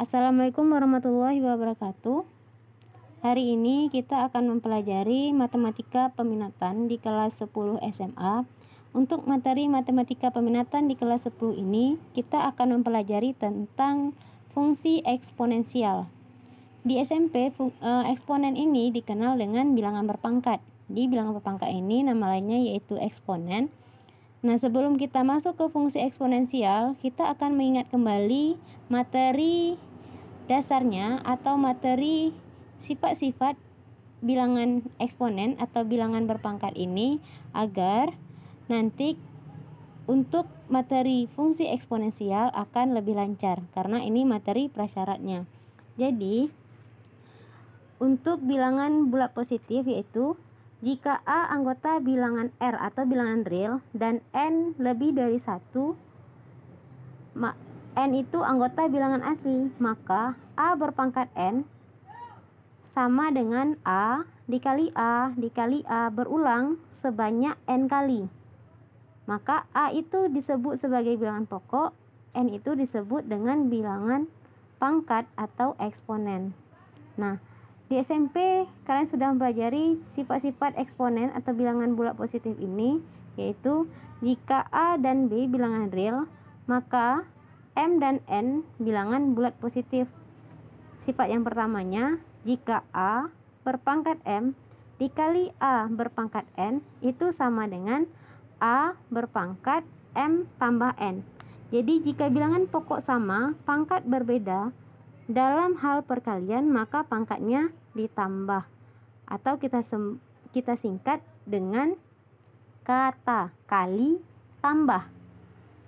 Assalamualaikum warahmatullahi wabarakatuh. Hari ini kita akan mempelajari matematika peminatan di kelas 10 SMA. Untuk materi matematika peminatan di kelas 10 ini, kita akan mempelajari tentang fungsi eksponensial. Di SMP, eksponen ini dikenal dengan bilangan berpangkat. Di bilangan berpangkat ini nama lainnya yaitu eksponen. Nah, sebelum kita masuk ke fungsi eksponensial, kita akan mengingat kembali materi dasarnya atau materi sifat-sifat bilangan eksponen atau bilangan berpangkat ini, agar nanti untuk materi fungsi eksponensial akan lebih lancar karena ini materi prasyaratnya. Jadi untuk bilangan bulat positif yaitu jika A anggota bilangan R atau bilangan real dan N lebih dari 1, N itu anggota bilangan asli, maka A berpangkat N sama dengan A dikali A berulang sebanyak N kali. Maka A itu disebut sebagai bilangan pokok, N itu disebut dengan bilangan pangkat atau eksponen. Nah, di SMP kalian sudah mempelajari sifat-sifat eksponen atau bilangan bulat positif ini, yaitu jika A dan B bilangan real, maka M dan N bilangan bulat positif. Sifat yang pertamanya, jika A berpangkat M dikali A berpangkat N itu sama dengan A berpangkat M tambah N. Jadi jika bilangan pokok sama, pangkat berbeda, dalam hal perkalian maka pangkatnya ditambah atau kita singkat dengan kata kali tambah.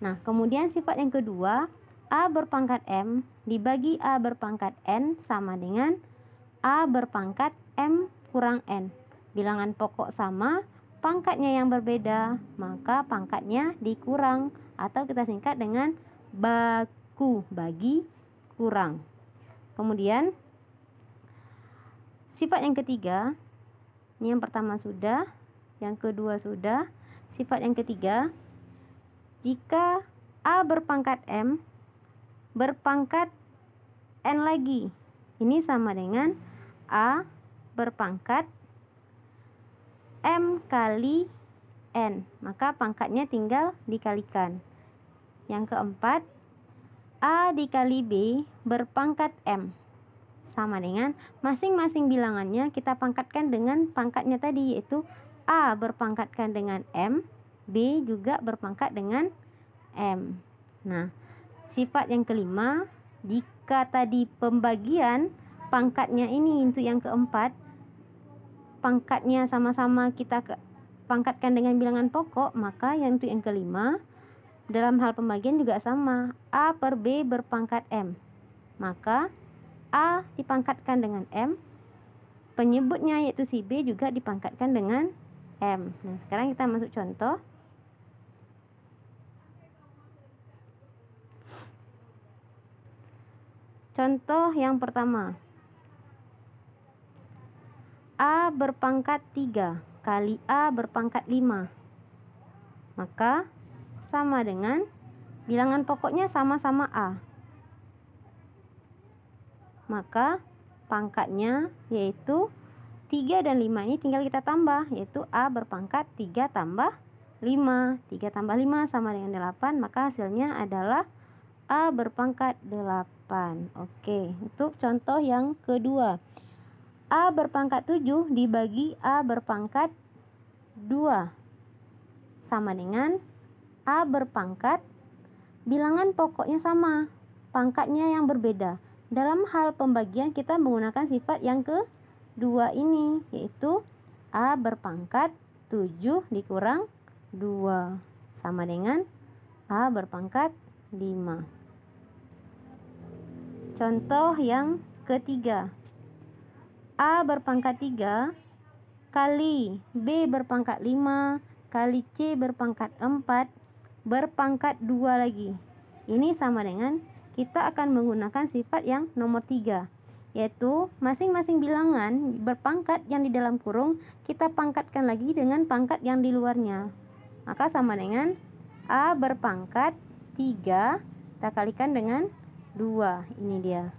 Nah, kemudian sifat yang kedua, A berpangkat M dibagi A berpangkat N sama dengan A berpangkat M kurang N. Bilangan pokok sama, pangkatnya yang berbeda, maka pangkatnya dikurang atau kita singkat dengan baku, bagi kurang. Kemudian sifat yang ketiga, ini yang pertama sudah, yang kedua sudah. Sifat yang ketiga, jika A berpangkat M berpangkat N lagi, ini sama dengan A berpangkat M kali N, maka pangkatnya tinggal dikalikan. Yang keempat, A dikali B berpangkat M sama dengan masing-masing bilangannya kita pangkatkan dengan pangkatnya tadi, yaitu A berpangkatkan dengan M, B juga berpangkat dengan M. Nah, sifat yang kelima, jika tadi pembagian pangkatnya ini untuk yang keempat, pangkatnya sama-sama kita pangkatkan dengan bilangan pokok, maka yang untuk yang kelima dalam hal pembagian juga sama, A per B berpangkat M. Maka A dipangkatkan dengan M, penyebutnya yaitu si B juga dipangkatkan dengan M. Nah, sekarang kita masuk contoh. Contoh yang pertama, A berpangkat 3 kali A berpangkat 5, maka sama dengan bilangan pokoknya sama-sama A, maka pangkatnya yaitu 3 dan 5 ini tinggal kita tambah, yaitu A berpangkat 3 tambah 5. 3 tambah 5 sama dengan 8, maka hasilnya adalah A berpangkat 8. Oke, untuk contoh yang kedua, A berpangkat 7 dibagi A berpangkat 2 sama dengan A berpangkat, bilangan pokoknya sama, pangkatnya yang berbeda. Dalam hal pembagian kita menggunakan sifat yang kedua ini, yaitu A berpangkat 7 dikurang 2 sama dengan A berpangkat 5. Contoh yang ketiga, A berpangkat 3 kali B berpangkat 5 kali C berpangkat 4 berpangkat 2 lagi. Ini sama dengan kita akan menggunakan sifat yang nomor 3, yaitu masing-masing bilangan berpangkat yang di dalam kurung kita pangkatkan lagi dengan pangkat yang di luarnya. Maka sama dengan A berpangkat 3 kita kalikan dengan 2. Ini dia.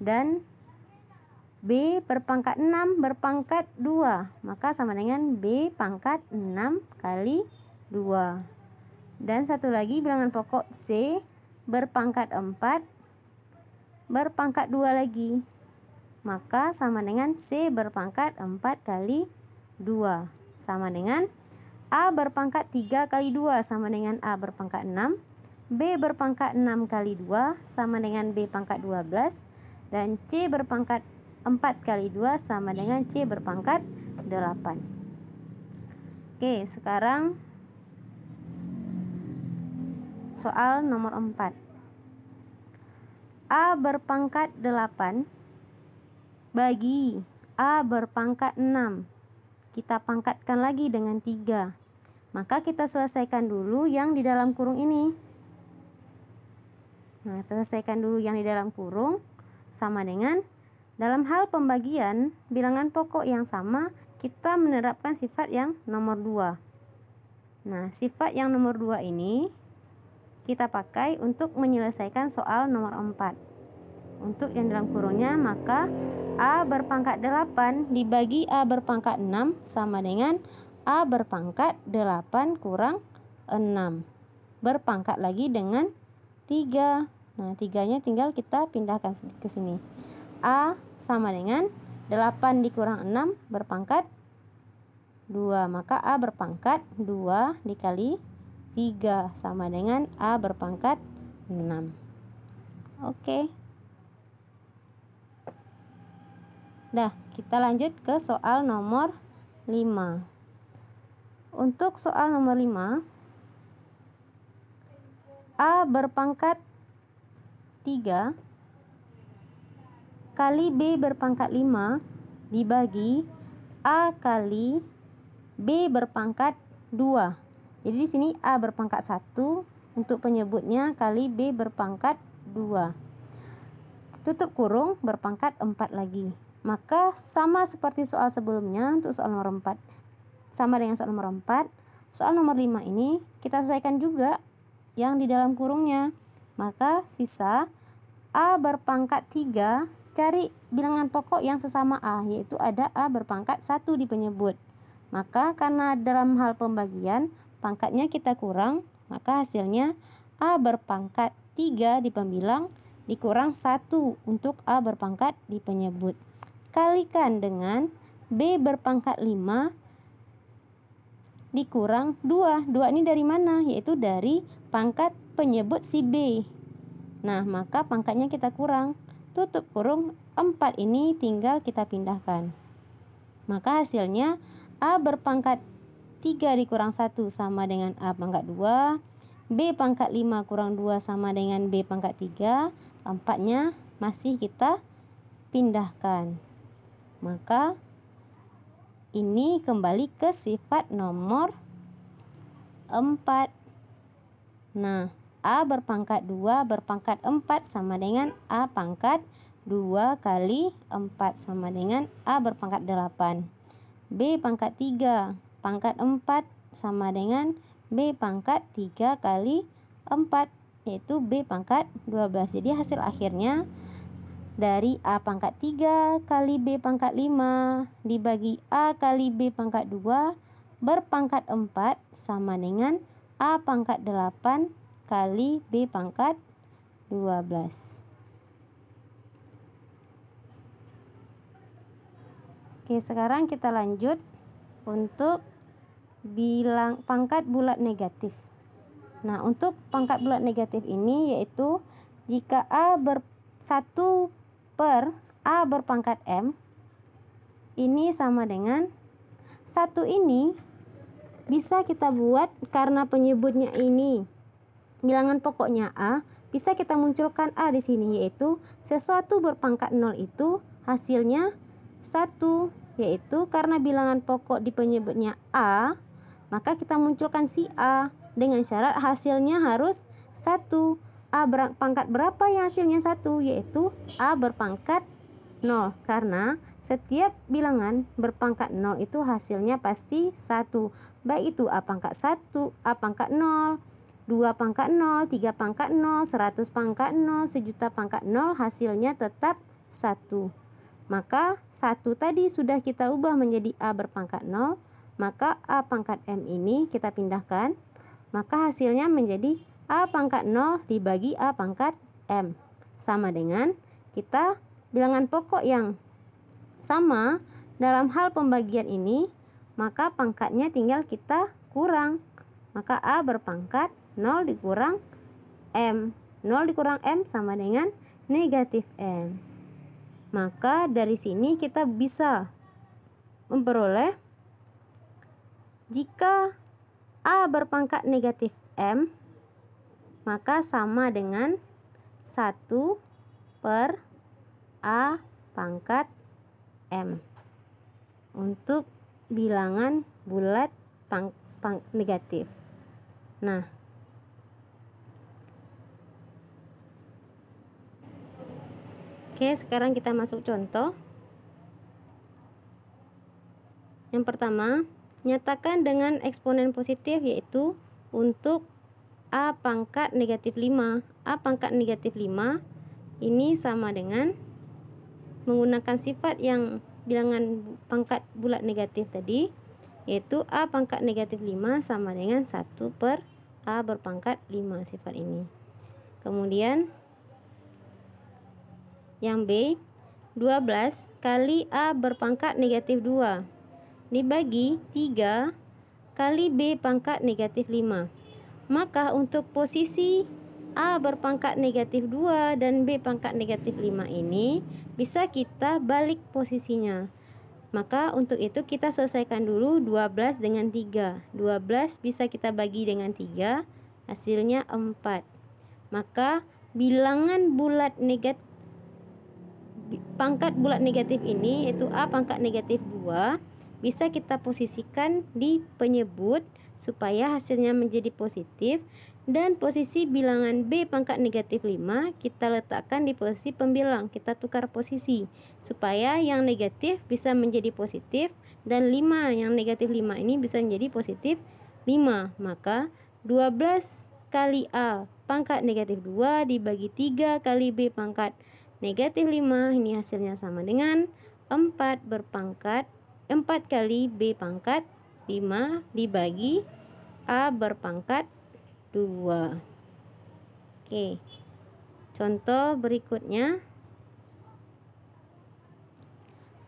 Dan B berpangkat 6 berpangkat 2, maka sama dengan B pangkat 6 kali 2. Dan satu lagi bilangan pokok C berpangkat 4 berpangkat 2 lagi, maka sama dengan C berpangkat 4 kali 2 sama dengan A berpangkat 3 kali 2 sama dengan A berpangkat 6, B berpangkat 6 kali 2 sama dengan B pangkat 12, dan C berpangkat 4 kali 2 sama dengan C berpangkat 8. Oke, sekarang soal nomor 4. A berpangkat 8 bagi A berpangkat 6. Kita pangkatkan lagi dengan 3. Maka kita selesaikan dulu yang di dalam kurung ini. Nah, kita selesaikan dulu yang di dalam kurung sama dengan dalam hal pembagian bilangan pokok yang sama, kita menerapkan sifat yang nomor 2. Nah, sifat yang nomor 2 ini kita pakai untuk menyelesaikan soal nomor 4. Untuk yang dalam kurungnya, maka A berpangkat 8 dibagi A berpangkat 6 sama dengan A berpangkat 8 kurang 6. Berpangkat lagi dengan 3. Nah, 3-nya tinggal kita pindahkan ke sini. A sama dengan 8 dikurang 6 berpangkat 2. Maka A berpangkat 2 dikali 3 sama dengan A berpangkat 6. Oke. Dah, kita lanjut ke soal nomor 5. Untuk soal nomor 5, A berpangkat 3 kali B berpangkat 5 dibagi A kali B berpangkat 2. Jadi di sini A berpangkat 1 untuk penyebutnya kali B berpangkat 2. Tutup kurung berpangkat 4 lagi. Maka sama seperti soal sebelumnya untuk soal nomor 4. Sama dengan soal nomor 4. Soal nomor 5 ini kita selesaikan juga yang di dalam kurungnya. Maka sisa A berpangkat 3, cari bilangan pokok yang sesama A, yaitu ada A berpangkat 1 di penyebut. Maka karena dalam hal pembagian pangkatnya kita kurang, maka hasilnya A berpangkat 3 di pembilang dikurang 1 untuk A berpangkat di penyebut. Kalikan dengan B berpangkat 5 dikurang 2. 2 ini dari mana? Yaitu dari pangkat penyebut si B. Nah, maka pangkatnya kita kurang. Tutup kurung 4 ini tinggal kita pindahkan. Maka hasilnya A berpangkat 3 dikurang 1 sama dengan A pangkat 2. B pangkat 5 kurang 2 sama dengan B pangkat 3. 4-nya masih kita pindahkan. Maka ini kembali ke sifat nomor 4. Nah, A berpangkat 2 berpangkat 4 sama dengan A pangkat 2 kali 4 sama dengan A berpangkat 8. B pangkat 3 pangkat 4 sama dengan B pangkat 3 kali 4, yaitu B pangkat 12. Jadi hasil akhirnya dari A pangkat 3 kali B pangkat 5 dibagi A kali B pangkat 2 berpangkat 4 sama dengan A pangkat 8 kali B pangkat 12. Oke, sekarang kita lanjut untuk bilang pangkat bulat negatif. Nah, untuk pangkat bulat negatif ini yaitu jika A 1 per A berpangkat M ini sama dengan 1 ini bisa kita buat karena penyebutnya ini bilangan pokoknya A, bisa kita munculkan A di sini, yaitu sesuatu berpangkat 0 itu hasilnya 1, yaitu karena bilangan pokok di penyebutnya A, maka kita munculkan si A dengan syarat hasilnya harus 1. A berpangkat berapa yang hasilnya 1, yaitu A berpangkat 0, karena setiap bilangan berpangkat 0 itu hasilnya pasti 1, baik itu A pangkat 1, A pangkat 0, 2 pangkat 0, 3 pangkat 0, 100 pangkat 0, 1.000.000 pangkat 0, hasilnya tetap 1. Maka 1 tadi sudah kita ubah menjadi A berpangkat 0, maka A pangkat M ini kita pindahkan, maka hasilnya menjadi A pangkat 0 dibagi A pangkat M. Sama dengan kita bilangan pokok yang sama dalam hal pembagian ini, maka pangkatnya tinggal kita kurang. Maka A berpangkat 0 dikurang M. 0 dikurang M sama dengan negatif M. Maka dari sini kita bisa memperoleh jika A berpangkat negatif M, maka sama dengan 1 per A pangkat M untuk bilangan bulat negatif. Nah, oke, sekarang kita masuk contoh. Yang pertama, nyatakan dengan eksponen positif, yaitu untuk A pangkat negatif 5. A pangkat negatif 5 ini sama dengan menggunakan sifat yang bilangan pangkat bulat negatif tadi, yaitu A pangkat negatif 5 sama dengan 1 per A berpangkat 5 sifat ini. Kemudian yang B, 12 kali A berpangkat negatif 2 dibagi 3 kali B pangkat negatif 5. Maka untuk posisi A berpangkat negatif 2 dan B pangkat negatif 5 ini bisa kita balik posisinya. Maka untuk itu kita selesaikan dulu 12 dengan 3. 12 bisa kita bagi dengan 3, hasilnya 4. Maka bilangan bulat negatif, pangkat bulat negatif ini, yaitu A pangkat negatif 2, bisa kita posisikan di penyebut supaya hasilnya menjadi positif, dan posisi bilangan B pangkat negatif 5 kita letakkan di posisi pembilang. Kita tukar posisi supaya yang negatif bisa menjadi positif dan 5 yang negatif 5 ini bisa menjadi positif 5. Maka 12 kali A pangkat negatif 2 dibagi 3 kali B pangkat negatif 5, ini hasilnya sama dengan 4 kali B pangkat 5 dibagi A berpangkat 2. Oke, contoh berikutnya,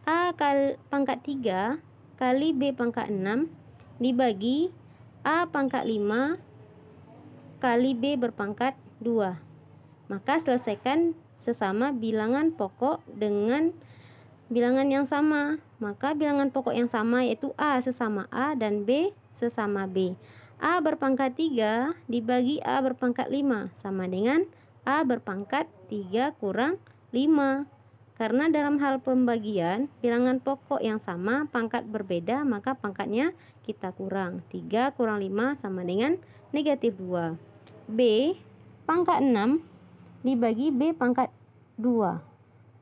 A pangkat 3 kali B pangkat 6 dibagi A pangkat 5 kali B berpangkat 2. Maka selesaikan sesama bilangan pokok dengan bilangan yang sama. Maka bilangan pokok yang sama yaitu A sesama A dan B sesama B. A berpangkat 3 dibagi A berpangkat 5 sama dengan A berpangkat 3 kurang 5. Karena dalam hal pembagian bilangan pokok yang sama, pangkat berbeda, maka pangkatnya kita kurang. 3 kurang 5 sama dengan negatif 2. B pangkat 6 dibagi B pangkat 2.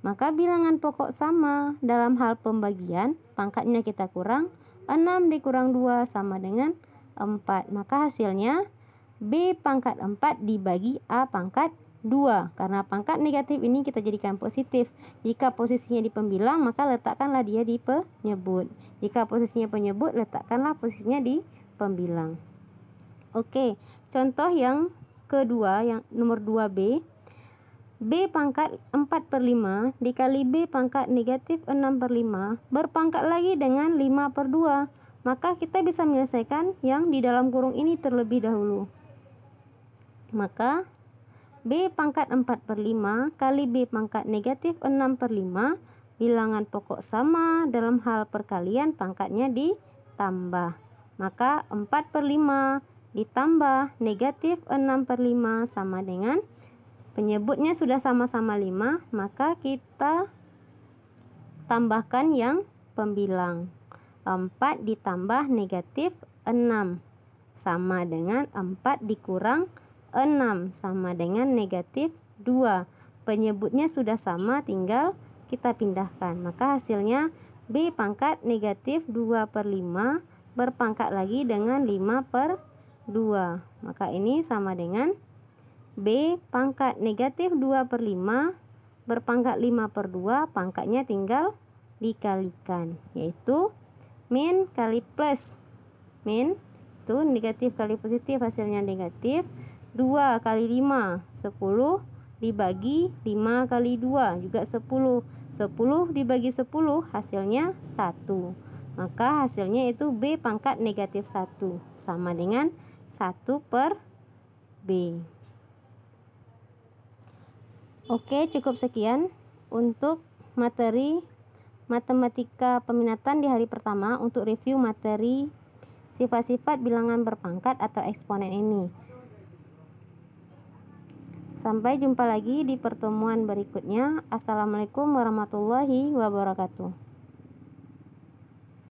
Maka bilangan pokok sama, dalam hal pembagian pangkatnya kita kurang. 6 dikurang 2 sama dengan 4. Maka hasilnya B pangkat 4 dibagi A pangkat 2. Karena pangkat negatif ini kita jadikan positif. Jika posisinya di pembilang, maka letakkanlah dia di penyebut. Jika posisinya penyebut, letakkanlah posisinya di pembilang. Oke, contoh yang kedua, yang nomor 2B. B pangkat 4/5 dikali B pangkat negatif 6/5 berpangkat lagi dengan 5/2. Maka kita bisa menyelesaikan yang di dalam kurung ini terlebih dahulu. Maka B pangkat 4/5 kali B pangkat negatif 6/5, bilangan pokok sama, dalam hal perkalian pangkatnya ditambah. Maka 4/5 ditambah negatif 6/5 sama dengan, penyebutnya sudah sama-sama 5, maka kita tambahkan yang pembilang. 4 ditambah negatif 6 sama dengan 4 dikurang 6 sama dengan negatif 2. Penyebutnya sudah sama, tinggal kita pindahkan. Maka hasilnya B pangkat negatif 2/5 berpangkat lagi dengan 5/2. 2. Maka ini sama dengan B pangkat negatif 2/5 berpangkat 5/2, pangkatnya tinggal dikalikan, yaitu min kali plus. Min itu negatif kali positif, hasilnya negatif. 2 kali 5, 10, dibagi 5 kali 2, juga 10. 10 dibagi 10, hasilnya 1. Maka hasilnya itu B pangkat negatif 1, sama dengan 1/B. Oke, cukup sekian untuk materi matematika peminatan di hari pertama untuk review materi sifat-sifat bilangan berpangkat atau eksponen ini. Sampai jumpa lagi di pertemuan berikutnya. Assalamualaikum warahmatullahi wabarakatuh.